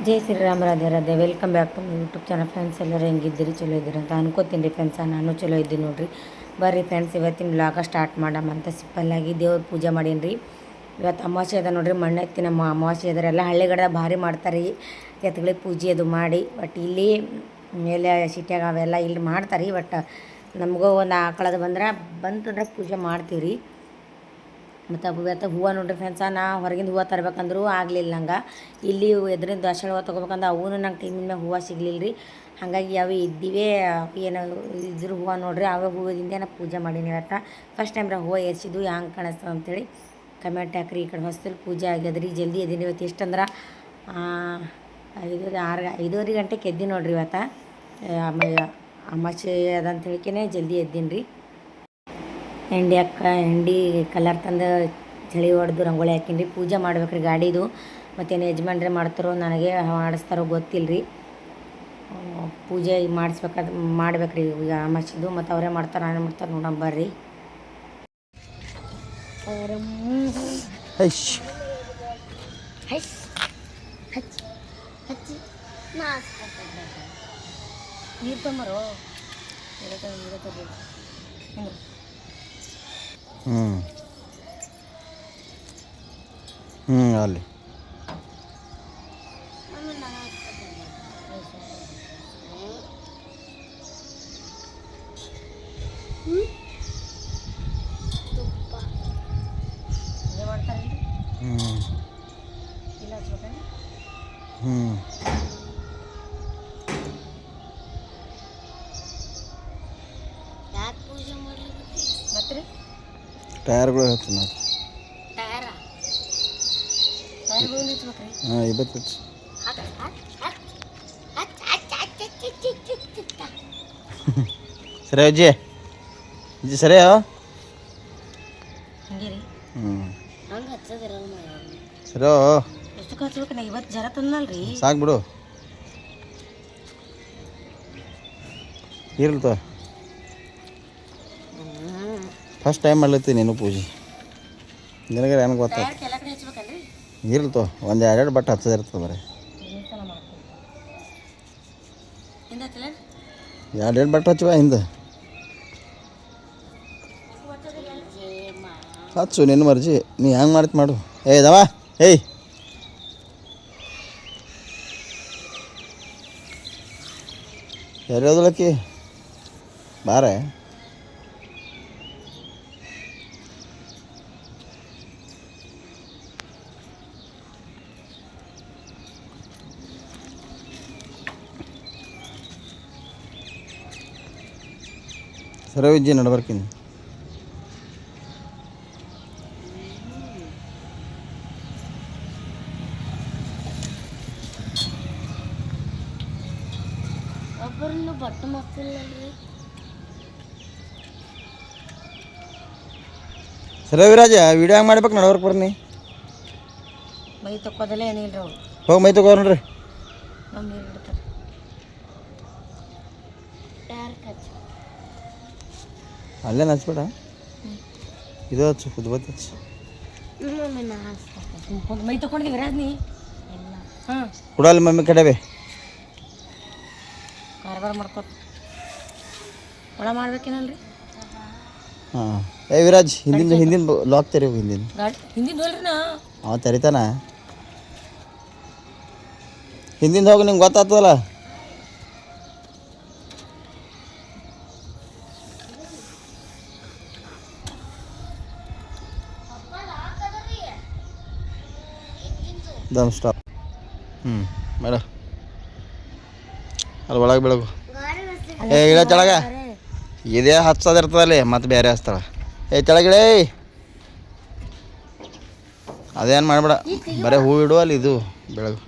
Jai Shriram Radhe Radhe. Welcome back to my YouTube channel friends. ಎಲ್ಲರೂ ಹೆಂಗಿದ್ದೀರಿ? ಚಲೋ ಇದ್ದೀರಿ ಅಂತ ಅನ್ಕೋತೀನಿ ರೀ ಫ್ರೆಂಡ್ಸ. ನಾನು ಚಲೋ ಇದ್ದೀನಿ ನೋಡಿರಿ. ಬರ್ರಿ ಫ್ರೆಂಡ್ಸ್, ಇವತ್ತಿನ ವ್ಲಾಗ ಸ್ಟಾರ್ಟ್ ಮಾಡಮಂತ ಸಿಂಪಲ್ಲಾಗಿ ದೇವ್ರ ಪೂಜೆ ಮಾಡೀನಿ ರೀ. ಇವತ್ತು ಅಮಾವಾಸ್ಯೆ ಅದ ನೋಡಿರಿ, ಮಣ್ಣೆತ್ತಿನ ಅಮಾವಾಸ್ಯೆ ಅದ್ರ ಎಲ್ಲ ಹಳ್ಳಿಗಡೆ ಭಾರಿ ಮಾಡ್ತಾರೆ ರೀ ಎತ್ತುಗಳಿಗೆ ಪೂಜೆ ಅದು ಮಾಡಿ. ಬಟ್ ಇಲ್ಲಿ ಮೇಲೆ ಸಿಟಿಯಾಗ ಅವೆಲ್ಲ ಇಲ್ಲಿ ಮಾಡ್ತಾರೆ ರೀ. ಬಟ್ ನಮಗೂ ಒಂದು ಆಕಳದ ಬಂತಂದ್ರೆ ಪೂಜೆ ಮಾಡ್ತೀವಿ ರೀ. ಮತ್ತು ಇವತ್ತು ಹೂವು ನೋಡ್ರಿ ಫ್ರೆಂಡ್ಸ, ನಾ ಹೊರಗಿಂದ ಹೂವು ತರ್ಬೇಕಂದ್ರೂ ಆಗಲಿಲ್ಲ ನಂಗೆ. ಇಲ್ಲಿ ಎದ್ರಿಂದ ದಾಸವಾಳ ಹೂವು ತೊಗೋಬೇಕಂದ್ರೆ ಅವೂ ನಂಗೆ ಟೈಮಿನ ಮ್ಯಾಗ ಹೂವು ಸಿಗಲಿಲ್ಲ ರೀ. ಹಾಗಾಗಿ ಅವು ಇದ್ದಿವೇ ಏನು ಇದ್ರ ಹೂವು ನೋಡ್ರಿ, ಅವೇ ಹೂವಿಂದ ನಾ ಪೂಜೆ ಮಾಡೀನಿ ಇವತ್ತು. ಫಸ್ಟ್ ಟೈಮ್ ಹೂವು ಏರ್ಸಿದ್ದು ಹ್ಯಾಂಗೆ ಕಾಣಿಸ್ತದೆ ಅಂತೇಳಿ ಕಮೆಂಟ್ ಹಾಕ್ರಿ. ಈ ಕಡೆ ಹೊಸದಲ್ಲಿ ಪೂಜೆ ಆಗ್ಯದ ರೀ. ಜಲ್ದಿ ಎದ್ದೀನಿ ಇವತ್ತು. ಎಷ್ಟಂದ್ರೆ 5 ಗಂಟೆಗೆ ಎದ್ದೀನಿ ನೋಡ್ರಿ ಇವತ್ತು. ಅಮಾವಾಸ್ಯೆ ಅದಂತ ಹೇಳಿಕೆ ಜಲ್ದಿ ಎದ್ದೀನಿ ರೀ. ಹೆಂಡಿ ಕಲರ್ ತಂದು ಚಳಿ ಹೊಡೆದು ರಂಗೋಲಿ ಹಾಕೀನಿ ರೀ. ಪೂಜೆ ಮಾಡ್ಬೇಕ್ರಿ ಗಾಡಿದು. ಮತ್ತೇನು ಯಜಮಾನ್ರೆ ಮಾಡ್ತಾರೋ ನನಗೆ ಮಾಡಿಸ್ತಾರೋ ಗೊತ್ತಿಲ್ಲ ರೀ. ಪೂಜೆ ಮಾಡ್ಬೇಕ್ರಿ ಈಗ ಅಮಾವಾಸ್ಯೆದು. ಮತ್ತು ಅವರೇ ಮಾಡ್ತಾರೆ ನಾನೇ ಮಾಡ್ತಾರೆ ನೋಡೋಣ ಬರ್ರಿ. ನೀರು ತೊಂಬರೋ ಅಲ್ಲಿ ಟೈರ್ಗಳು ಹೇಳ್ತೀನಿ ಹಾಂ ಇವತ್ತು ಸರಿ ಅಜ್ಜಿ ಅಜ್ಜಿ ಸರಿ ಸರಿ ಇವತ್ತು ಜರ ತಂದಲ್ರಿ ಸಾಕು ಬಿಡು. ಇರ್ಲ್ತ ಫಸ್ಟ್ ಟೈಮ್ ಮಾಡ್ಲತ್ತೀನಿ ನೀನು ಪೂಜೆ. ನಿನಗೆ ನನಗೆ ಗೊತ್ತಾಯ್ತು. ಇರ್ಲ್ತೋ ಒಂದು 2 ಬಟ್ಟೆ ಹಚ್ಚೋದಿರ್ತದೆ ಬರೀ. 2 ಬಟ್ಟೆ ಹಚ್ಚುವ ಹಿಂದೆ ಹಚ್ಚು, ನಿನ್ನ ಮರ್ಜಿ. ನೀ ಹೆಂಗೆ ಮಾಡ್ತಿ ಮಾಡು. ದವಾ ಯಾರ್ಯಾವ್ದಳಕ್ಕಿ ಬಾರೆ. ಸರಿ ವಿಜ್ಜಿ ನಡ್ಬರ್ಕಿನಿ. ಸರಿ ವಿರಾಜ, ವಿಡಿಯೋ ಹೆಂಗೆ ಮಾಡ್ಬೇಕು ನಡ್ವರ್ಕ್ ಬರ್ನಿ. ಮೈ ತಕ್ಕೋದಲ್ಲ ಏನಿಲ್ಲ ಅವ್ರು. ಹೋಗಿ ಮೈ ತಗೋ ನೋಡ್ರಿ. ಅಲ್ಲೇನು ಹಚ್ಬೇಡ, ಇದು ಹಚ್ಚು ಉದ್ಬತ್ತಿ ಹಚ್ಚು. ಮೈ ತಗೊಂಡಿದ್ದೀವಿ ವಿರಾಜ್ ನೀ. ಹಾಂ ಕೊಡಲ್ಲ ಮಮ್ಮಿ ಕಡೆವೆ ಕಾರ್ಬಾರ್ ಮಾಡ್ಕೊತ ಒಳ ಮಾಡ್ಬೇಕೇನಲ್ರಿ. ಹಾಂ ವಿರಾಜ್ ಹಿಂದಿನ ಲಾಕ್ ತೆರಿ. ಹಿಂದಿನ ಹೋಲ್ರಿ ನಾ ಅವ ತೆರಿತಾನ. ಹಿಂದಿಂದ ಹೋಗಿ ನಿಂಗೆ ಗೊತ್ತಾಗ್ತದಲ್ಲ. ದಮ್ ಸ್ಟಾಪ್. ಮೇಡ ಅಲ್ಲಿ ಒಳಗೆ ಬೆಳಗು. ಇಲ್ಲ ಕೆಳಗ ಇದೇ ಹಚ್ಚೋದಿರ್ತದಲ್ಲಿ ಮತ್ತೆ ಬೇರೆ ಹಚ್ತಾಳ. ಕೆಳಗಿಡೇ ಅದೇನು ಮಾಡಬೇಡ, ಬರೀ ಹೂ ಇಡು ಅಲ್ಲಿ. ಇದು ಬೆಳಗು.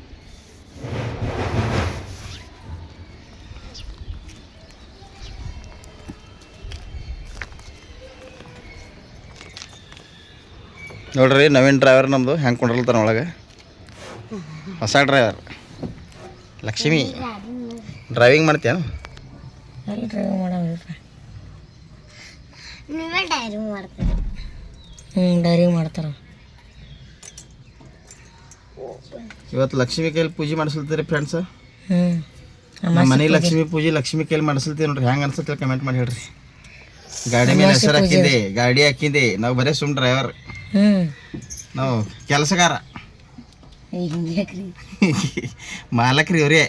ನೋಡ್ರಿ ನವೀನ್ ಡ್ರೈವರ್ ನಮ್ಮದು ಹೆಂಗೆ ಕೊಂಡಿರ್ತಾನೆ ಒಳಗೆ. ಹೊಸ ಡ್ರೈವರ್ ಲಕ್ಷ್ಮಿ. ಡ್ರೈವಿಂಗ್ ಮಾಡ್ತೀಯನು? ಡೈರಿಂಗ್ ಮಾಡ್ತಾರೆ. ಇವತ್ತು ಲಕ್ಷ್ಮಿ ಕೈಲಿ ಪೂಜೆ ಮಾಡಿಸ್ಲತ್ತೀರಿ ಫ್ರೆಂಡ್ಸ್. ಹ್ಞೂ ನಮ್ಮ ಮನೆ ಲಕ್ಷ್ಮಿ ಪೂಜೆ ಲಕ್ಷ್ಮಿ ಕೈಲಿ ಮಾಡಿಸ್ಲತ್ತೀವಿ ನೋಡ್ರಿ. ಹೆಂಗೆ ಅನ್ಸತ್ತೆ ಕಮೆಂಟ್ ಮಾಡಿ ಹೇಳ್ರಿ. ಗಾಡಿ ಮೇಲೆ ಹೆಸರು ಹಾಕಿದ್ದೆ, ಗಾಡಿ ಹಾಕಿದ್ದೆ. ನಾವು ಬರೀ ಸುಮ್ ಡ್ರೈವರ್, ಹ್ಞೂ ನಾವು ಕೆಲಸಗಾರ, ಮಾಲಕ್ರಿ ಇವ್ರೇ.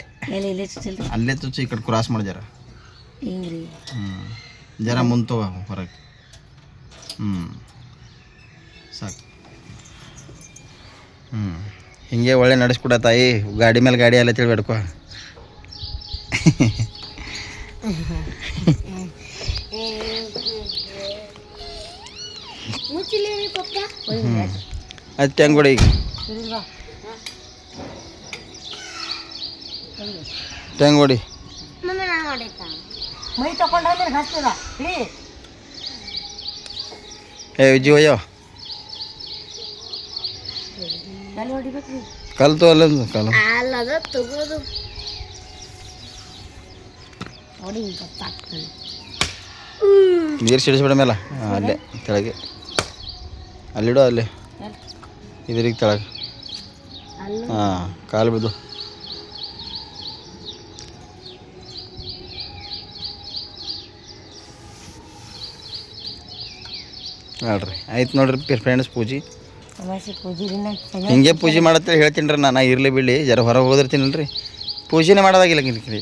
ಅಲ್ಲೇ ತುಚ್ಚು ಈ ಕಡೆ ಕ್ರಾಸ್ ಮಾಡ್ಯಾರ. ಜರ ಮುಂತವ ಹೊರಗೆ. ಸಾಕು. ಹಿಂಗೆ ಒಳ್ಳೆ ನಡೆಸ್ಕೊಡ ತಾಯಿ. ಗಾಡಿ ಮೇಲೆ ಗಾಡಿ ಎಲ್ಲ ತಿಳ್ಬೇಡ್ಕೊ. ಅದು ತೆಂಗುಡಿ ಈಗ ತೆಂಗುಡಿ ಮೈ ತಗೊಂಡ್ರೆ ಹಸ್ತದ ಏ ವಿಜಿ ಅಯ್ಯೋ ಎಲ್ಲಿ ಹೊಡಿಬೇಕು ಕಲ್ತು ಅಲ್ಲೊಂದು ಕಲ ಅಲ್ಲದ ತಗೋದು ಹೊಡಿ ಗೊತ್ತಾಗ್ತದೆ. ನೀರು ಸಿಡಿಸ್ಬಿಡ ಮೇಲೆ ಅಲ್ಲೇ ಕೆಳಗೆ ಅಲ್ಲಿಡೋ ಅಲ್ಲೇ ಇದ್ರಿಗೆ ಕೆಳಗೆ. ಹಾಂ ಕಾಲು ಬಿದ್ದು. ನೋಡ್ರಿ ಆಯ್ತು ನೋಡ್ರಿ ಫ್ರೆಂಡ್ಸ್ ಪೂಜೆ. ಹಿಂಗೆ ಪೂಜೆ ಮಾಡತ್ತೇಳಿ ಹೇಳ್ತೀನಿ ರೀ. ನಾನು ಇರಲಿ ಬಿಡಲಿ ಜರ ಹೊರಗೆ ಹೋದಿರ್ತೀನಲ್ಲ ರೀ. ಪೂಜೆನೇ ಮಾಡೋದಾಗಿಲ್ಲ ಕಿರಿ.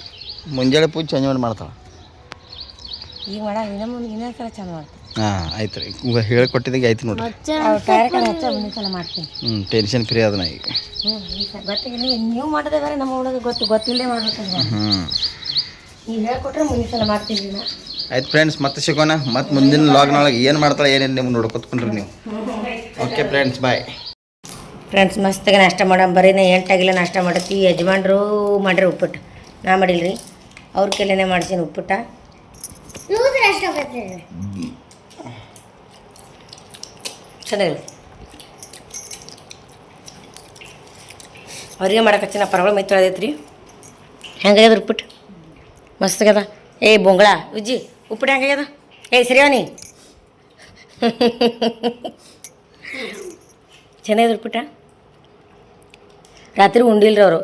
ಮುಂಜಾನೆ ಪೂಜೆ ಸಂಜೆ ಮಾಡಿ ಮಾಡ್ತಾಳೆ. ಈಗ ಮಾಡ ಇನ್ನೊಂದ್ಸಲ ಚಂದ ಮಾಡ್ತೀನಿ. ಹಾಂ ಆಯ್ತು ರೀ. ಹೇಳ್ಕೊಟ್ಟಿದ್ದಾಗೆ ಆಯ್ತು ನೋಡ್ರಿ. ಮಾಡ್ತೀನಿ. ಟೆನ್ಷನ್ ಫ್ರೀ ಅದನ್ನ ಈಗ. ಗೊತ್ತಿಲ್ಲ ನೀವು ಮಾಡೋದೇ ಬೇರೆ, ನಮ್ಮ ಹುಡುಗ ಗೊತ್ತಿಲ್ಲದೆ ಮಾಡ್ಬೇಕಂದ್ರೆ ನೀವು ಹೇಳ್ಕೊಟ್ರೆ ಮುಂದಿನ ಸಲ ಮಾಡ್ತೀನಿ ನಾ. ಆಯ್ತು ಫ್ರೆಂಡ್ಸ್, ಮತ್ತೆ ಸಿಗೋಣ. ಮತ್ತು ಮುಂದಿನ ಲಾಗ್ನೊಳಗೆ ಏನು ಮಾಡ್ತಾಳೆ ಏನೇನು ನಿಮ್ಗೆ ನೋಡ್ಕೊತ್ಕೊಂಡ್ರಿ ನೀವು. ಓಕೆ ಫ್ರೆಂಡ್ಸ್, ಬಾಯ್. ಫ್ರೆಂಡ್ಸ್ ಮಸ್ತಾಗಿ ನಾಷ್ಟ ಮಾಡೋಣ. ಬರೀ 8 ನಾಷ್ಟ ಮಾಡತ್ತೀವಿ. ಯಜಮಾನ್ರು ಮಾಡ್ರಿ ಉಪ್ಪಿಟ್ಟು, ನಾ ಮಾಡಿಲ್ರಿ. ಅವ್ರ ಕೈಲೇನೆ ಮಾಡ್ಸೀನಿ ಉಪ್ಪಿಟ್ಟ. ಚೆನ್ನಾಗಿ ಅವ್ರಿಗೆ ಮಾಡಕತ್ತೀನಿ. ನಾ ಪರಗಳು ಮೈ ತೊಳೆದೈತ್ರಿ. ಹೆಂಗಾಗ್ಯದ ಉಪ್ಪಿಟ್ಟು? ಮಸ್ತಾಗ್ಯದ. ಏ ಬೊಂಗಳ ಉಜ್ಜಿ ಉಪ್ಪಿಟ್ಟು ಹೆಂಗಾಗ್ಯದ? ಏಯ್ ಸರಿಯಾನಿ ಚೆನ್ನಾಗಿದೆ ಉಪ್ಪಿಟ್ಟ. ರಾತ್ರಿ ಉಂಡಿಲ್ರಿ ಅವರು,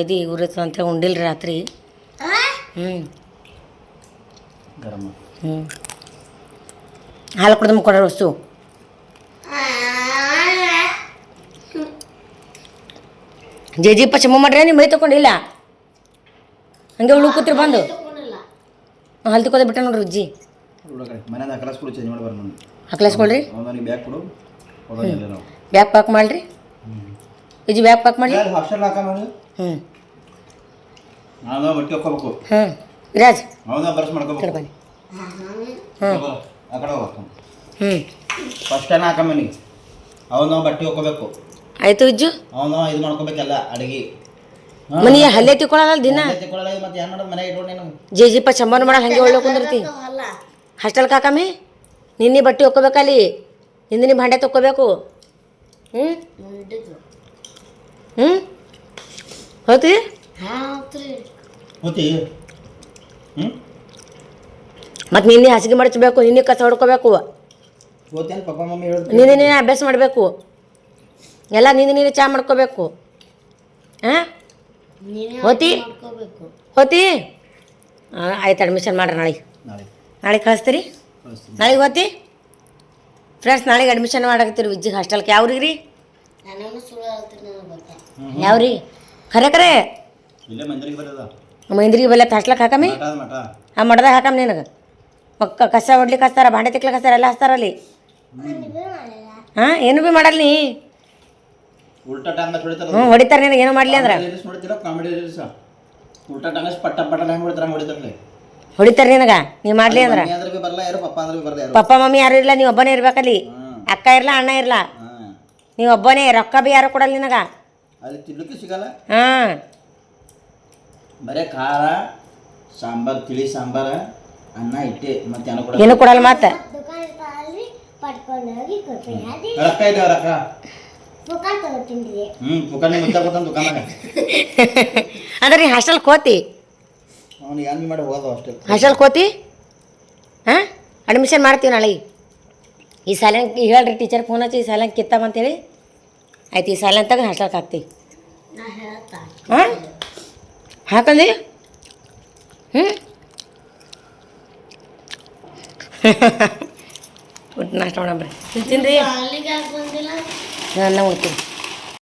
ಎದಿ ಉರಿತು ಅಂತೇಳಿ ಉಂಡಿಲ್ರಿ ರಾತ್ರಿ. ಹಾಲು ಕುಡ್ದು ಕೊಡೋ ವಸ್ತು. ಜೇಜಿಪ್ಪ ಚಮ್ಮ ಮಾಡ್ರಿ. ನೀವು ಮೈ ತಗೊಂಡಿಲ್ಲ ಹಂಗೆ ಉಳು ಕೂತ್ರಿ ಬಂದು ಹಲ್ ತಗೋದ ಬಿಟ್ಟ ನೋಡ್ರಿ ಉಜ್ಜಿ. ಹಾಕ್ಲಾಸ್ಕೊಳ್ರಿ. ಬ್ಯಾಗ್ ಪ್ಯಾಕ್ ಮಾಡ್ರಿ ಉಜ್ಜಿ, ಬ್ಯಾಗ್ ಪ್ಯಾಕ್ ಮಾಡ್ರಿ. ವಿರಾಜ್ ಬನ್ನಿ. ಆಯ್ತು ಉಜ್ಜು. ಮನಿ ಹಲ್ಲೆ ತಿಕ್ಕೊಳಲ್ಲ ದಿನ. ಜೇಜಿಪ್ಪ ಚಂಬನ್ ಮಾಡಲ್ಲ ಹಂಗೆ ಒಳ್ಳೆ ಕುಂದಿರ್ತಿ. ಹಾಸ್ಟೆಲ್ ಕಾಕಮ್ಮಿ ನಿನ್ನೆ ಬಟ್ಟೆ ಒಕ್ಕೋಬೇಕಲ್ಲಿ, ನಿನ್ನೆ ಭಾಂಡೆ ತೊಕ್ಕೋಬೇಕು. ಹೋತಿ ಮತ್ತು ನಿನ್ನೆ ಹಾಸಿಗೆ ಮಡಚಬೇಕು, ನಿನ್ನೆ ಕಸ ಹೊಡ್ಕೋಬೇಕು, ನೀನೇ ಅಭ್ಯಾಸ ಮಾಡಬೇಕು ಎಲ್ಲ, ನೀನೇ ಚಾ ಮಾಡ್ಕೋಬೇಕು. ಹಾಂ ಹೋತಿ ಹೋತಿ ಆಯ್ತು. ಅಡ್ಮಿಷನ್ ಮಾಡ್ರಿ. ನಾಳೆಗೆ ಕಳಿಸ್ತೀರಿ? ನಾಳೆಗೆ ಹೋತಿ ಫ್ರೆಂಡ್ಸ್? ನಾಳೆಗೆ ಅಡ್ಮಿಷನ್ ಮಾಡಾಕತ್ತೀರಿ ವಿಜ್ಜಿಗೆ ಹಾಸ್ಟೆಲ್ಗೆ. ಯಾವ್ರಿಗೆ ರೀ? ಯಾವ್ರಿ ಖರೆ ಖರೆ ಮೈಂದ್ರಿಗೆ ಬಲ್ಲ ಹಾಸ್ಟ್ಲಕ್ಕೆ ಹಾಕಮ್ಮಿ. ಆ ಮಠದಾಗ ಹಾಕಮ್ಮ ನಿನಗೆ. ಕಸ ಹೊಡ್ಲಿಕ್ಕೆ ಹಚ್ತಾರ, ಭಾಂಡೆ ತಿಕ್ಲಿಕ್ಕೆ ಹಚ್ತಾರ, ಎಲ್ಲ ಹಚ್ತಾರಲ್ಲಿ. ಹಾಂ ಏನು ಭೀ ಮಾಡಲ್ಲ ನೀ. ಹೊಡಿತಾರೆ ನಿನಗೆ ಏನೋ ಮಾಡಲಿ ಅಂದ್ರೆ ಹೊಡಿತಾರೆ ನಿನಗೆ. ನೀವು ಮಾಡಲಿ ಅಂದ್ರೆ ಪಪ್ಪ ಮಮ್ಮಿ ಯಾರು ಇರಲ್ಲ, ನೀವು ಒಬ್ಬನೇ ಇರ್ಬೇಕಲ್ಲಿ. ಅಕ್ಕ ಇರಲ್ಲ, ಅಣ್ಣ ಇರಲ್ಲ, ನೀವು ಒಬ್ಬನೇ. ರೊಕ್ಕ ಭೀ ಯಾರು ಕೊಡಲ್ಲ ನಿನಗೆ. ಹಾಂ ಬರೇ ಖಾರ ಸಾಂಬಾರ್, ತಿಳಿ ಸಾಂಬಾರ, ಅನ್ನ ಇಟ್ಟೆ, ಮತ್ತೆ ಏನು ಕೊಡಲ್ಲ. ಮತ್ತೆ ರೊಕ್ಕ ಇದೆ ರೊಕ್ಕ. ಅಂದ್ರೆ ನೀ ಹಾಸ್ಟೆಲ್ ಕೋತಿ, ಹಾಸ್ಟೆಲ್ ಕೋತಿ. ಹಾಂ ಅಡ್ಮಿಷನ್ ಮಾಡ್ತೀವಿ ನಾಳೆ. ಈ ಸಾಲ ಹೇಳ್ರಿ ಟೀಚರ್ ಫೋನ್ ಹಚ್ಚಿ ಈ ಸಾಲ ಕಿತ್ತಾಮ ಅಂತೇಳಿ. ಆಯ್ತು ಈ ಸಾಲ ಅಂತಾಗ ಹಾಸ್ಟೆಲ್ಗೆ ಹಾಕ್ತಿ ಹಾಂ ಹಾಕಂದಿ ಊಟ ನಾಷ್ಟ ಮಾಡಬ್ರಿ ತಿಂತೀನಿ ರೀ ನಾನು ಉಣ್ತೀನಿ